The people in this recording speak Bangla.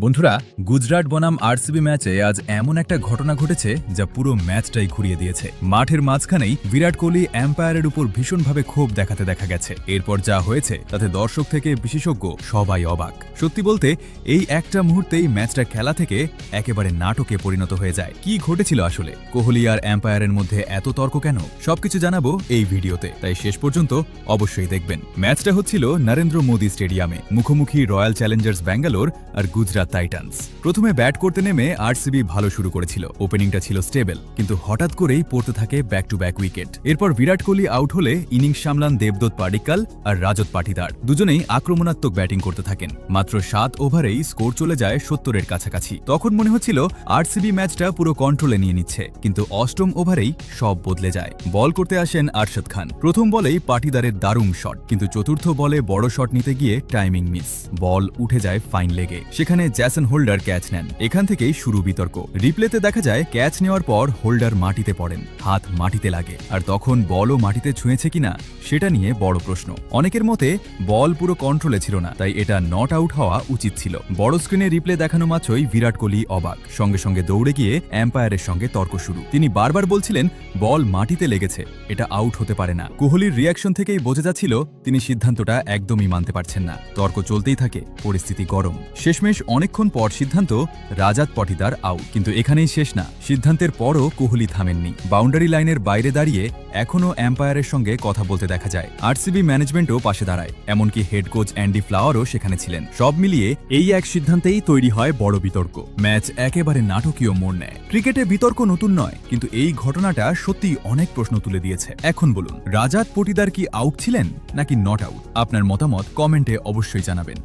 বন্ধুরা, গুজরাট বনাম আরসিবি ম্যাচে আজ এমন একটা ঘটনা ঘটেছে যা পুরো ম্যাচটাই ঘুরিয়ে দিয়েছে। মাঠের মাঝখানেই বিরাট কোহলি এম্পায়ারের উপর ভীষণভাবে ক্ষোভ দেখাতে দেখা গেছে। এরপর যা হয়েছে তাতে দর্শক থেকে বিশেষজ্ঞ সবাই অবাক। সত্যি বলতে এই একটা মুহূর্তেই ম্যাচটা খেলা থেকে একেবারে নাটকে পরিণত হয়ে যায়। কি ঘটেছিল আসলে, কোহলি আর এম্পায়ারের মধ্যে এত তর্ক কেন, সবকিছু জানাবো এই ভিডিওতে, তাই শেষ পর্যন্ত অবশ্যই দেখবেন। ম্যাচটা হচ্ছিল নরেন্দ্র মোদী স্টেডিয়ামে, মুখোমুখি রয়্যাল চ্যালেঞ্জার্স ব্যাঙ্গালোর আর গুজরাট টাইটান্স। প্রথমে ব্যাট করতে নেমে আরসিবি ভালো শুরু করেছিল, ওপেনিংটা ছিল স্টেবল, কিন্তু হঠাৎ করেই পড়তে থাকে ব্যাক টু ব্যাক উইকেট। এরপর বিরাট কোহলি আউট হলে ইনিংস সামলান দেবদত্ত পাডিক্কাল আর রাজত পাটিদার, দুজনেই আক্রমণাত্মক ব্যাটিং করতে থাকেন। মাত্র 7 ওভারেই স্কোর চলে যায় 70-এর কাছাকাছি। তখন মনে হচ্ছিল আরসিবি ম্যাচটা পুরো কন্ট্রোলে নিয়ে নিচ্ছে, কিন্তু 8ম ওভারেই সব বদলে যায়। বল করতে আসেন আরশাদ খান। প্রথম বলেই পাটিদারের দারুণ শট, কিন্তু চতুর্থ বলে বড় শট নিতে গিয়ে টাইমিং মিস, বল উঠে যায় ফাইন লেগে। সেখানে জ্যাসন হোল্ডার ক্যাচ নেন। এখান থেকেই শুরু বিতর্ক। রিপ্লেতে দেখা যায় ক্যাচ নেওয়ার পর হোল্ডার মাটিতে পড়েন, হাত মাটিতে লাগে, আর তখন বলও মাটিতে ছুঁয়েছে কিনা সেটা নিয়ে বড় প্রশ্ন। অনেকের মতে বল পুরো কন্ট্রোলে ছিল না, তাই এটা নট আউট হওয়া উচিত ছিল। বড় স্ক্রিনে রিপ্লে দেখানো মাত্রই বিরাট কোহলি অবাক, সঙ্গে সঙ্গে দৌড়ে গিয়ে এম্পায়ারের সঙ্গে তর্ক শুরু। তিনি বারবার বলছিলেন বল মাটিতে লেগেছে, এটা আউট হতে পারে না। কোহলির রিয়াকশন থেকেই বোঝা যাচ্ছিল তিনি সিদ্ধান্তটা একদমই মানতে পারছেন না। তর্ক চলতেই থাকে, পরিস্থিতি গরম। শেষমেশ অনেকক্ষণ পর সিদ্ধান্ত রাজত পাটিদার আউট। কিন্তু এখানেই শেষ না, সিদ্ধান্তের পরও কোহলি থামেননি। বাউন্ডারি লাইনের বাইরে দাঁড়িয়ে এখনও এম্পায়ারের সঙ্গে কথা বলতে দেখা যায়। আরসিবি ম্যানেজমেন্টও পাশে দাঁড়ায়, এমনকি হেড কোচ অ্যান্ডি ফ্লাওয়ারও সেখানে ছিলেন। সব মিলিয়ে এই এক সিদ্ধান্তেই তৈরি হয় বড় বিতর্ক। ম্যাচ একেবারে নাটকীয় মোড় নেয়। ক্রিকেটে বিতর্ক নতুন নয়, কিন্তু এই ঘটনাটা সত্যিই অনেক প্রশ্ন তুলে দিয়েছে। এখন বলুন, রাজত পাটিদার কি আউট ছিলেন নাকি নট আউট? আপনার মতামত কমেন্টে অবশ্যই জানাবেন।